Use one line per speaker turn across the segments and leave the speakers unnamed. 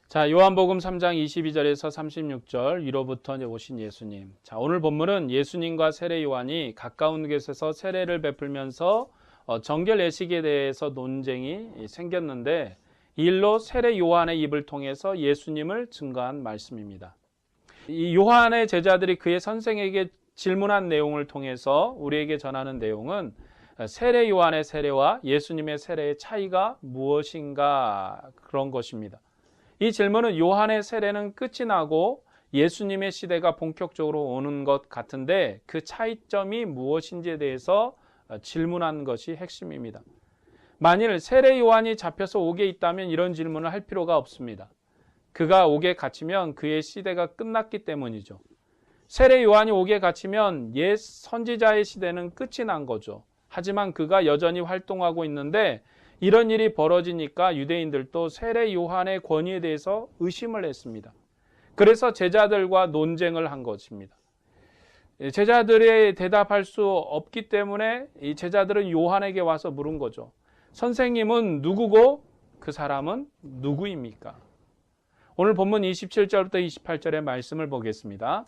자, 요한복음 3장 22절에서 36절 위로부터 오신 예수님. 자, 오늘 본문은 예수님과 세례 요한이 가까운 곳에서 세례를 베풀면서 정결 예식에 대해서 논쟁이 생겼는데 이 일로 세례 요한의 입을 통해서 예수님을 증거한 말씀입니다. 이 요한의 제자들이 그의 선생에게 질문한 내용을 통해서 우리에게 전하는 내용은 세례 요한의 세례와 예수님의 세례의 차이가 무엇인가 그런 것입니다. 이 질문은 요한의 세례는 끝이 나고 예수님의 시대가 본격적으로 오는 것 같은데 그 차이점이 무엇인지에 대해서 질문한 것이 핵심입니다. 만일 세례 요한이 잡혀서 옥에 있다면 이런 질문을 할 필요가 없습니다. 그가 옥에 갇히면 그의 시대가 끝났기 때문이죠. 세례 요한이 옥에 갇히면 옛 선지자의 시대는 끝이 난 거죠. 하지만 그가 여전히 활동하고 있는데 이런 일이 벌어지니까 유대인들도 세례 요한의 권위에 대해서 의심을 했습니다. 그래서 제자들과 논쟁을 한 것입니다. 제자들이 대답할 수 없기 때문에 이 제자들은 요한에게 와서 물은 거죠. 선생님은 누구고 그 사람은 누구입니까? 오늘 본문 27절부터 28절의 말씀을 보겠습니다.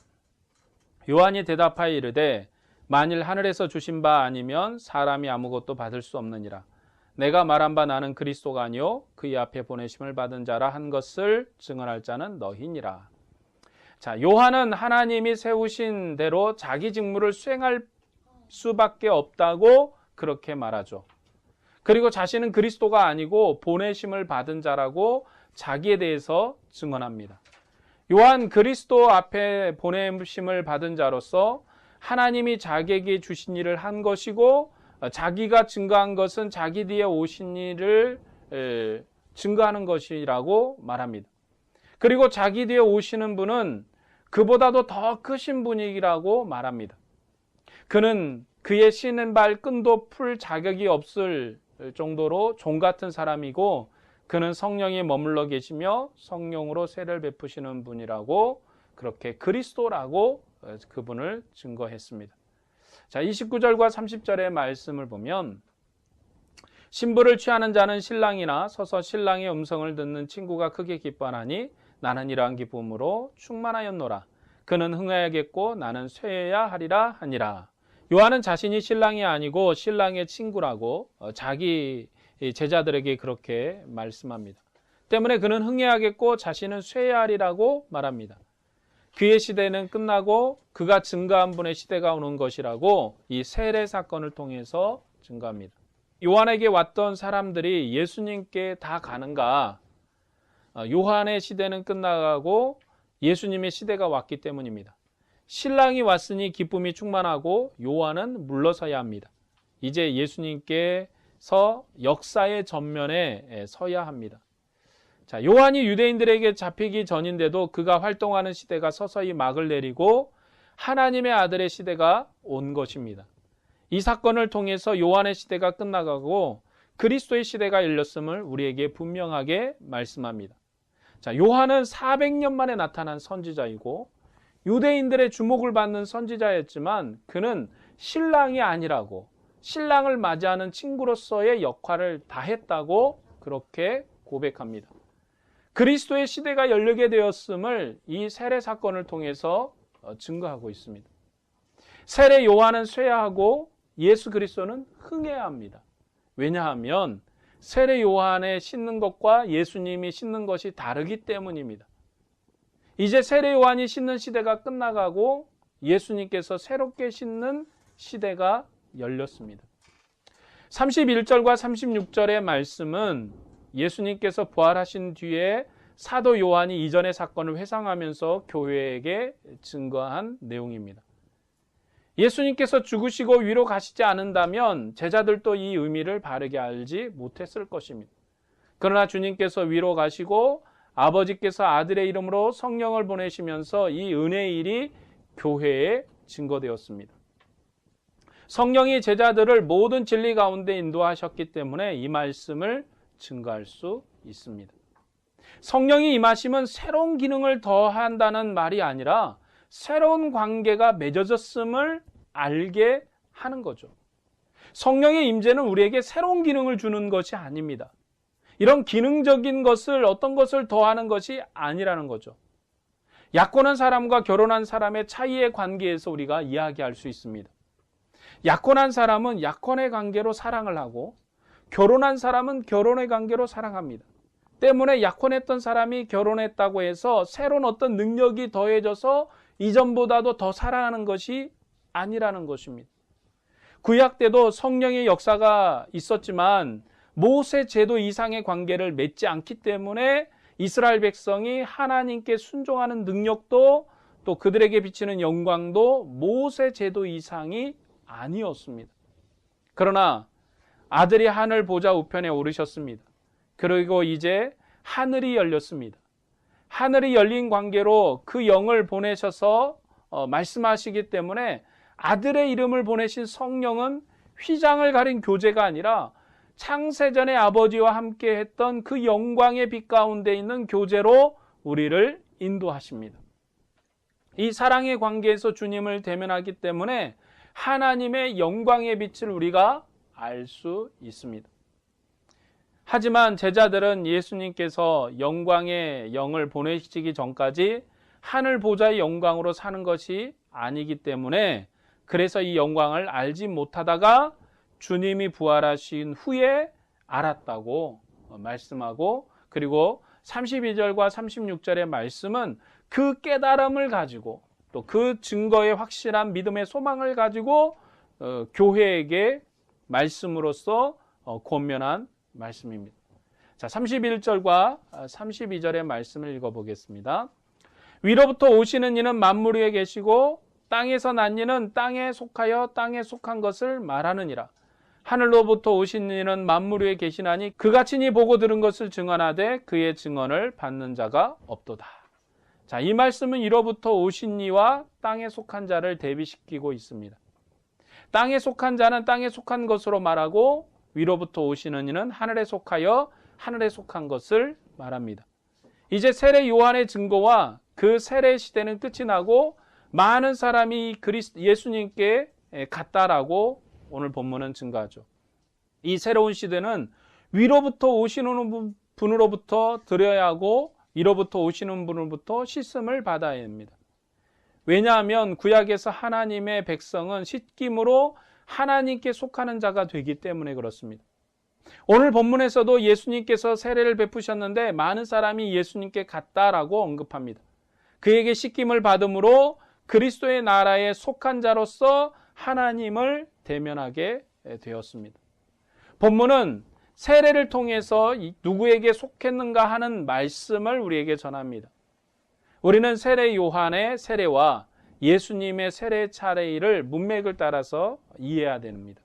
요한이 대답하여 이르되 만일 하늘에서 주신 바 아니면 사람이 아무것도 받을 수 없느니라. 내가 말한 바 나는 그리스도가 아니요 그의 앞에 보내심을 받은 자라 한 것을 증언할 자는 너희니라. 자, 요한은 하나님이 세우신 대로 자기 직무를 수행할 수밖에 없다고 그렇게 말하죠. 그리고 자신은 그리스도가 아니고 보내심을 받은 자라고 자기에 대해서 증언합니다. 요한 그리스도 앞에 보내심을 받은 자로서 하나님이 자기에게 주신 일을 한 것이고 자기가 증거한 것은 자기 뒤에 오신 일을 증거하는 것이라고 말합니다. 그리고 자기 뒤에 오시는 분은 그보다도 더 크신 분이라고 말합니다. 그는 그의 신발 끈도 풀 자격이 없을 정도로 종 같은 사람이고 그는 성령이 머물러 계시며 성령으로 세례를 베푸시는 분이라고 그렇게 그리스도라고 그분을 증거했습니다. 자, 29절과 30절의 말씀을 보면 신부를 취하는 자는 신랑이나 서서 신랑의 음성을 듣는 친구가 크게 기뻐하니 나는 이러한 기쁨으로 충만하였노라. 그는 흥하야겠고 나는 쇠해야 하리라 하니라. 요한은 자신이 신랑이 아니고 신랑의 친구라고 자기 제자들에게 그렇게 말씀합니다. 때문에 그는 흥해야겠고 자신은 쇠해야 하리라고 말합니다. 그의 시대는 끝나고 그가 증거한 분의 시대가 오는 것이라고 이 세례 사건을 통해서 증거합니다. 요한에게 왔던 사람들이 예수님께 다 가는가? 요한의 시대는 끝나가고 예수님의 시대가 왔기 때문입니다. 신랑이 왔으니 기쁨이 충만하고 요한은 물러서야 합니다. 이제 예수님께서 역사의 전면에 서야 합니다. 자, 요한이 유대인들에게 잡히기 전인데도 그가 활동하는 시대가 서서히 막을 내리고 하나님의 아들의 시대가 온 것입니다. 이 사건을 통해서 요한의 시대가 끝나가고 그리스도의 시대가 열렸음을 우리에게 분명하게 말씀합니다. 자, 요한은 400년 만에 나타난 선지자이고 유대인들의 주목을 받는 선지자였지만 그는 신랑이 아니라고 신랑을 맞이하는 친구로서의 역할을 다했다고 그렇게 고백합니다. 그리스도의 시대가 열리게 되었음을 이 세례 사건을 통해서 증거하고 있습니다. 세례 요한은 쇠하고 예수 그리스도는 흥해야 합니다. 왜냐하면 세례 요한의 씻는 것과 예수님이 씻는 것이 다르기 때문입니다. 이제 세례 요한이 씻는 시대가 끝나가고 예수님께서 새롭게 씻는 시대가 열렸습니다. 31절과 36절의 말씀은 예수님께서 부활하신 뒤에 사도 요한이 이전의 사건을 회상하면서 교회에게 증거한 내용입니다. 예수님께서 죽으시고 위로 가시지 않는다면 제자들도 이 의미를 바르게 알지 못했을 것입니다. 그러나 주님께서 위로 가시고 아버지께서 아들의 이름으로 성령을 보내시면서 이 은혜의 일이 교회에 증거되었습니다. 성령이 제자들을 모든 진리 가운데 인도하셨기 때문에 이 말씀을 증거할 수 있습니다. 성령이 임하시면 새로운 기능을 더한다는 말이 아니라 새로운 관계가 맺어졌음을 알게 하는 거죠. 성령의 임재는 우리에게 새로운 기능을 주는 것이 아닙니다. 이런 기능적인 것을 어떤 것을 더하는 것이 아니라는 거죠. 약혼한 사람과 결혼한 사람의 차이의 관계에서 우리가 이야기할 수 있습니다. 약혼한 사람은 약혼의 관계로 사랑을 하고 결혼한 사람은 결혼의 관계로 사랑합니다. 때문에 약혼했던 사람이 결혼했다고 해서 새로운 어떤 능력이 더해져서 이전보다도 더 사랑하는 것이 아니라는 것입니다. 구약 때도 성령의 역사가 있었지만 모세 제도 이상의 관계를 맺지 않기 때문에 이스라엘 백성이 하나님께 순종하는 능력도 또 그들에게 비치는 영광도 모세 제도 이상이 아니었습니다. 그러나 아들이 하늘 보좌 우편에 오르셨습니다. 그리고 이제 하늘이 열렸습니다. 하늘이 열린 관계로 그 영을 보내셔서 말씀하시기 때문에 아들의 이름을 보내신 성령은 휘장을 가린 교제가 아니라 창세전에 아버지와 함께 했던 그 영광의 빛 가운데 있는 교제로 우리를 인도하십니다. 이 사랑의 관계에서 주님을 대면하기 때문에 하나님의 영광의 빛을 우리가 알 수 있습니다. 하지만 제자들은 예수님께서 영광의 영을 보내시기 전까지 하늘 보좌의 영광으로 사는 것이 아니기 때문에 그래서 이 영광을 알지 못하다가 주님이 부활하신 후에 알았다고 말씀하고, 그리고 32절과 36절의 말씀은 그 깨달음을 가지고 또 그 증거의 확실한 믿음의 소망을 가지고 교회에게 말씀으로써 권면한 말씀입니다. 자, 31절과 32절의 말씀을 읽어보겠습니다. 위로부터 오시는 이는 만물 위에 계시고 땅에서 난 이는 땅에 속하여 땅에 속한 것을 말하느니라. 하늘로부터 오신 이는 만물 위에 계시나니 그가 친히 보고 들은 것을 증언하되 그의 증언을 받는 자가 없도다. 자, 이 말씀은 위로부터 오신 이와 땅에 속한 자를 대비시키고 있습니다. 땅에 속한 자는 땅에 속한 것으로 말하고 위로부터 오시는 이는 하늘에 속하여 하늘에 속한 것을 말합니다. 이제 세례 요한의 증거와 그 세례 시대는 끝이 나고 많은 사람이 예수님께 갔다라고 오늘 본문은 증거하죠. 이 새로운 시대는 위로부터 오시는 분으로부터 드려야 하고 위로부터 오시는 분으로부터 씻음을 받아야 합니다. 왜냐하면 구약에서 하나님의 백성은 씻김으로 하나님께 속하는 자가 되기 때문에 그렇습니다. 오늘 본문에서도 예수님께서 세례를 베푸셨는데 많은 사람이 예수님께 갔다라고 언급합니다. 그에게 씻김을 받음으로 그리스도의 나라에 속한 자로서 하나님을 대면하게 되었습니다. 본문은 세례를 통해서 누구에게 속했는가 하는 말씀을 우리에게 전합니다. 우리는 세례 요한의 세례와 예수님의 세례 차례를 문맥을 따라서 이해해야 됩니다.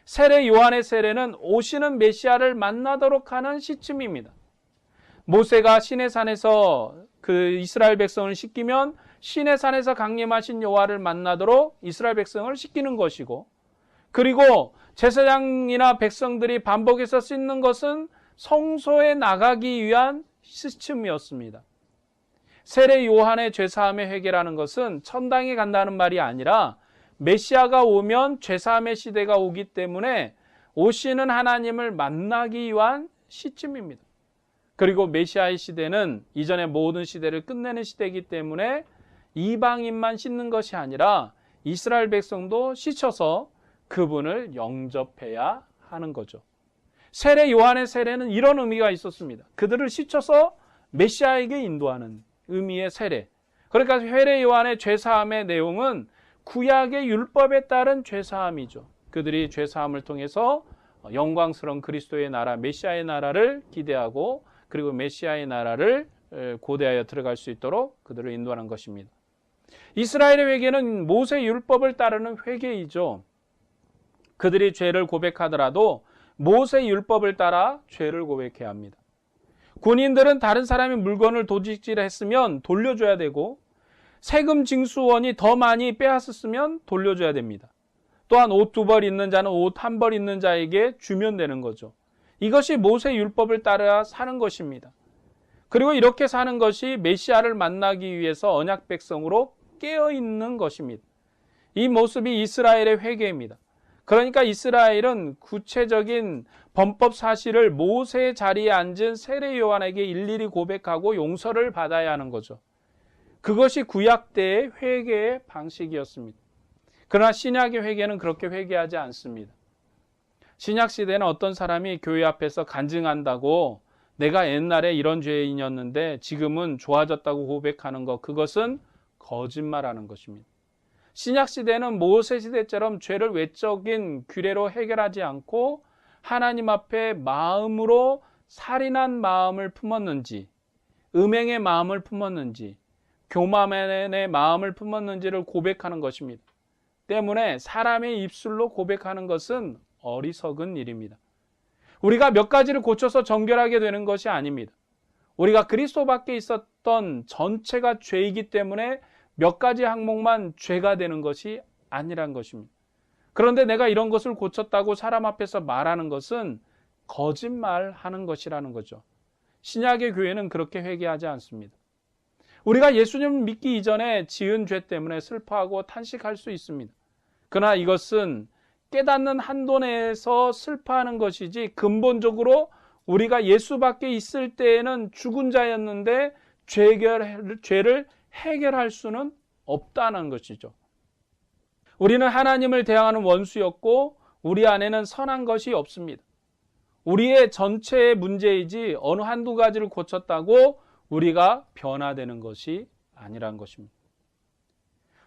세례 요한의 세례는 오시는 메시아를 만나도록 하는 시침입니다. 모세가 시내산에서 그 이스라엘 백성을 씻기면 시내산에서 강림하신 여호와를 만나도록 이스라엘 백성을 씻기는 것이고, 그리고 제사장이나 백성들이 반복해서 씻는 것은 성소에 나가기 위한 시침이었습니다. 세례 요한의 죄사함의 회개라는 것은 천당에 간다는 말이 아니라 메시아가 오면 죄사함의 시대가 오기 때문에 오시는 하나님을 만나기 위한 시침입니다. 그리고 메시아의 시대는 이전의 모든 시대를 끝내는 시대이기 때문에 이방인만 씻는 것이 아니라 이스라엘 백성도 씻어서 그분을 영접해야 하는 거죠. 세례 요한의 세례는 이런 의미가 있었습니다. 그들을 씻어서 메시아에게 인도하는 의미의 세례. 그러니까 세례 요한의 죄사함의 내용은 구약의 율법에 따른 죄사함이죠. 그들이 죄사함을 통해서 영광스러운 그리스도의 나라, 메시아의 나라를 기대하고 그리고 메시아의 나라를 고대하여 들어갈 수 있도록 그들을 인도하는 것입니다. 이스라엘의 회개는 모세 율법을 따르는 회개이죠. 그들이 죄를 고백하더라도 모세 율법을 따라 죄를 고백해야 합니다. 군인들은 다른 사람의 물건을 도둑질했으면 돌려줘야 되고, 세금 징수원이 더 많이 빼앗았으면 돌려줘야 됩니다. 또한 옷 2벌 있는 자는 옷 1벌 있는 자에게 주면 되는 거죠. 이것이 모세 율법을 따라 사는 것입니다. 그리고 이렇게 사는 것이 메시아를 만나기 위해서 언약 백성으로 깨어있는 것입니다. 이 모습이 이스라엘의 회개입니다. 그러니까 이스라엘은 구체적인 범법 사실을 모세의 자리에 앉은 세례 요한에게 일일이 고백하고 용서를 받아야 하는 거죠. 그것이 구약 때의 회개의 방식이었습니다. 그러나 신약의 회개는 그렇게 회개하지 않습니다. 신약 시대는 어떤 사람이 교회 앞에서 간증한다고 내가 옛날에 이런 죄인이었는데 지금은 좋아졌다고 고백하는 것, 그것은 거짓말하는 것입니다. 신약 시대는 모세 시대처럼 죄를 외적인 규례로 해결하지 않고 하나님 앞에 마음으로 살인한 마음을 품었는지, 음행의 마음을 품었는지, 교만의 마음을 품었는지를 고백하는 것입니다. 때문에 사람의 입술로 고백하는 것은 어리석은 일입니다. 우리가 몇 가지를 고쳐서 정결하게 되는 것이 아닙니다. 우리가 그리스도 밖에 있었던 전체가 죄이기 때문에 몇 가지 항목만 죄가 되는 것이 아니란 것입니다. 그런데 내가 이런 것을 고쳤다고 사람 앞에서 말하는 것은 거짓말하는 것이라는 거죠. 신약의 교회는 그렇게 회개하지 않습니다. 우리가 예수님을 믿기 이전에 지은 죄 때문에 슬퍼하고 탄식할 수 있습니다. 그러나 이것은 깨닫는 한도 내에서 슬퍼하는 것이지 근본적으로 우리가 예수 밖에 있을 때에는 죽은 자였는데 죄를 해결할 수는 없다는 것이죠. 우리는 하나님을 대항하는 원수였고 우리 안에는 선한 것이 없습니다. 우리의 전체의 문제이지 어느 한두 가지를 고쳤다고 우리가 변화되는 것이 아니란 것입니다.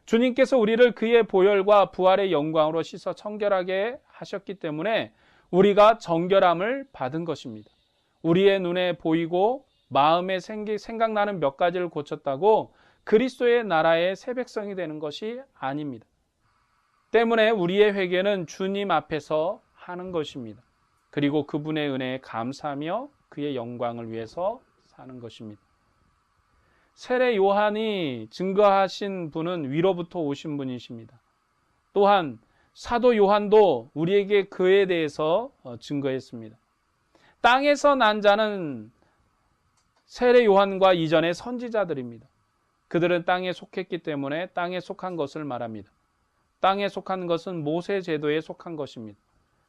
주님께서 우리를 그의 보혈과 부활의 영광으로 씻어 청결하게 하셨기 때문에 우리가 정결함을 받은 것입니다. 우리의 눈에 보이고 마음에 생각나는 몇 가지를 고쳤다고 그리스도의 나라의 새 백성이 되는 것이 아닙니다. 때문에 우리의 회개는 주님 앞에서 하는 것입니다. 그리고 그분의 은혜에 감사하며 그의 영광을 위해서 사는 것입니다. 세례 요한이 증거하신 분은 위로부터 오신 분이십니다. 또한 사도 요한도 우리에게 그에 대해서 증거했습니다. 땅에서 난 자는 세례 요한과 이전의 선지자들입니다. 그들은 땅에 속했기 때문에 땅에 속한 것을 말합니다. 땅에 속한 것은 모세 제도에 속한 것입니다.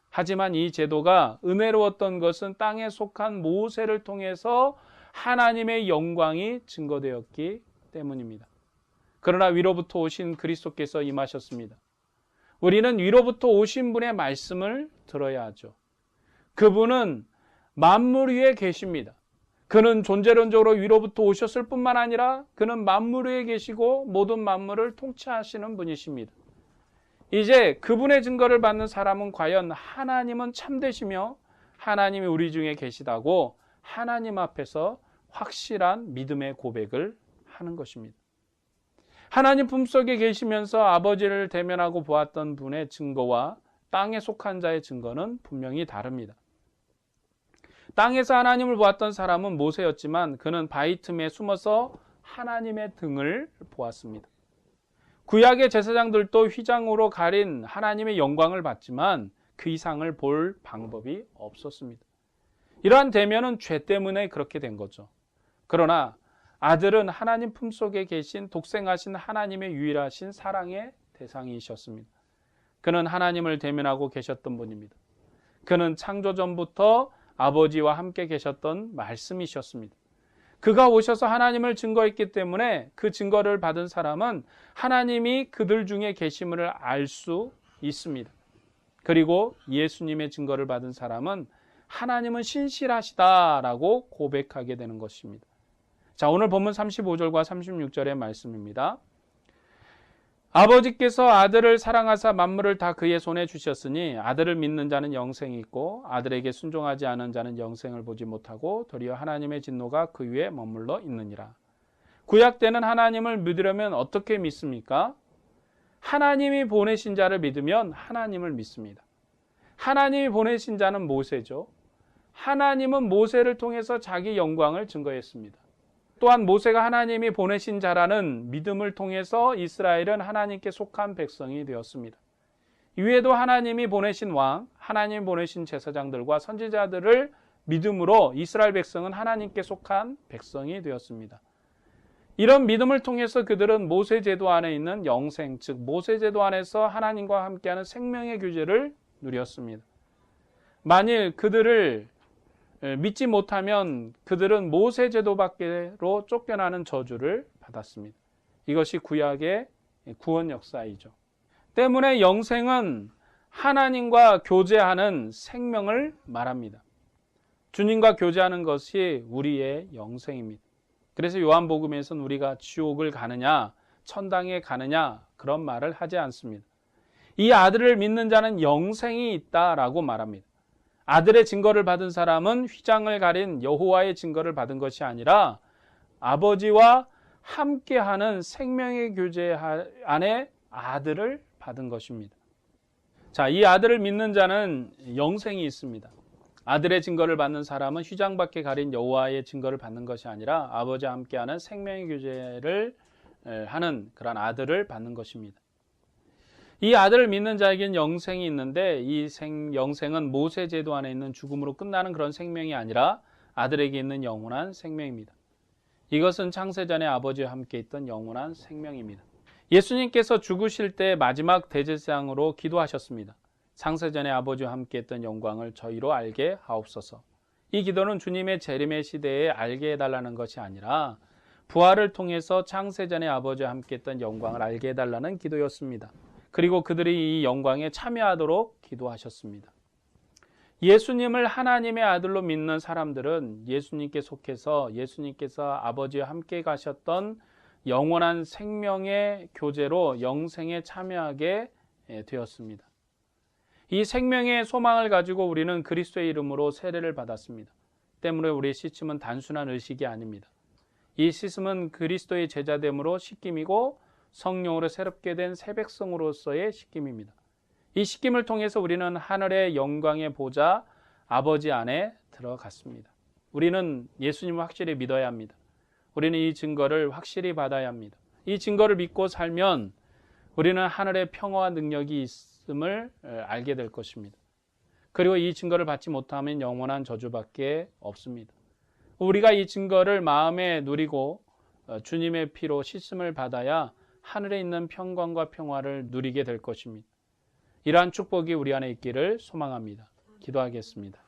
하지만 이 제도가 은혜로웠던 것은 땅에 속한 모세를 통해서 하나님의 영광이 증거되었기 때문입니다. 그러나 위로부터 오신 그리스도께서 임하셨습니다. 우리는 위로부터 오신 분의 말씀을 들어야 하죠. 그분은 만물 위에 계십니다. 그는 존재론적으로 위로부터 오셨을 뿐만 아니라 그는 만물 위에 계시고 모든 만물을 통치하시는 분이십니다. 이제 그분의 증거를 받는 사람은 과연 하나님은 참되시며 하나님이 우리 중에 계시다고 하나님 앞에서 확실한 믿음의 고백을 하는 것입니다. 하나님 품속에 계시면서 아버지를 대면하고 보았던 분의 증거와 땅에 속한 자의 증거는 분명히 다릅니다. 땅에서 하나님을 보았던 사람은 모세였지만 그는 바위 틈에 숨어서 하나님의 등을 보았습니다. 구약의 제사장들도 휘장으로 가린 하나님의 영광을 봤지만 그 이상을 볼 방법이 없었습니다. 이러한 대면은 죄 때문에 그렇게 된 거죠. 그러나 아들은 하나님 품속에 계신 독생하신 하나님의 유일하신 사랑의 대상이셨습니다. 그는 하나님을 대면하고 계셨던 분입니다. 그는 창조 전부터 아버지와 함께 계셨던 말씀이셨습니다. 그가 오셔서 하나님을 증거했기 때문에 그 증거를 받은 사람은 하나님이 그들 중에 계심을 알 수 있습니다. 그리고 예수님의 증거를 받은 사람은 하나님은 신실하시다라고 고백하게 되는 것입니다. 자, 오늘 본문 35절과 36절의 말씀입니다. 아버지께서 아들을 사랑하사 만물을 다 그의 손에 주셨으니 아들을 믿는 자는 영생이 있고 아들에게 순종하지 않은 자는 영생을 보지 못하고 도리어 하나님의 진노가 그 위에 머물러 있느니라. 구약 때는 하나님을 믿으려면 어떻게 믿습니까? 하나님이 보내신 자를 믿으면 하나님을 믿습니다. 하나님이 보내신 자는 모세죠. 하나님은 모세를 통해서 자기 영광을 증거했습니다. 또한 모세가 하나님이 보내신 자라는 믿음을 통해서 이스라엘은 하나님께 속한 백성이 되었습니다. 이외에도 하나님이 보내신 왕, 하나님이 보내신 제사장들과 선지자들을 믿음으로 이스라엘 백성은 하나님께 속한 백성이 되었습니다. 이런 믿음을 통해서 그들은 모세제도 안에 있는 영생, 즉 모세제도 안에서 하나님과 함께하는 생명의 교제를 누렸습니다. 만일 그들을 믿지 못하면 그들은 모세제도 밖으로 쫓겨나는 저주를 받았습니다. 이것이 구약의 구원 역사이죠. 때문에 영생은 하나님과 교제하는 생명을 말합니다. 주님과 교제하는 것이 우리의 영생입니다. 그래서 요한복음에서는 우리가 지옥을 가느냐 천당에 가느냐 그런 말을 하지 않습니다. 이 아들을 믿는 자는 영생이 있다라고 말합니다. 아들의 증거를 받은 사람은 휘장을 가린 여호와의 증거를 받은 것이 아니라 아버지와 함께하는 생명의 교제 안에 아들을 받은 것입니다. 자, 이 아들을 믿는 자는 영생이 있습니다. 아들의 증거를 받는 사람은 휘장 밖에 가린 여호와의 증거를 받는 것이 아니라 아버지와 함께하는 생명의 교제를 하는 그런 아들을 받는 것입니다. 이 아들을 믿는 자에게는 영생이 있는데 이 영생은 모세 제도 안에 있는 죽음으로 끝나는 그런 생명이 아니라 아들에게 있는 영원한 생명입니다. 이것은 창세전에 아버지와 함께 있던 영원한 생명입니다. 예수님께서 죽으실 때 마지막 대제사장으로 기도하셨습니다. 창세전에 아버지와 함께 했던 영광을 저희로 알게 하옵소서. 이 기도는 주님의 재림의 시대에 알게 해달라는 것이 아니라 부활을 통해서 창세전에 아버지와 함께 했던 영광을 알게 해달라는 기도였습니다. 그리고 그들이 이 영광에 참여하도록 기도하셨습니다. 예수님을 하나님의 아들로 믿는 사람들은 예수님께 속해서 예수님께서 아버지와 함께 가셨던 영원한 생명의 교제로 영생에 참여하게 되었습니다. 이 생명의 소망을 가지고 우리는 그리스도의 이름으로 세례를 받았습니다. 때문에 우리의 씻음은 단순한 의식이 아닙니다. 이 씻음은 그리스도의 제자됨으로 씻김이고 성령으로 새롭게 된 새 백성으로서의 씻김입니다. 이 씻김을 통해서 우리는 하늘의 영광의 보좌 아버지 안에 들어갔습니다. 우리는 예수님을 확실히 믿어야 합니다. 우리는 이 증거를 확실히 받아야 합니다. 이 증거를 믿고 살면 우리는 하늘의 평화와 능력이 있음을 알게 될 것입니다. 그리고 이 증거를 받지 못하면 영원한 저주밖에 없습니다. 우리가 이 증거를 마음에 누리고 주님의 피로 씻음을 받아야 하늘에 있는 평강과 평화를 누리게 될 것입니다. 이러한 축복이 우리 안에 있기를 소망합니다. 기도하겠습니다.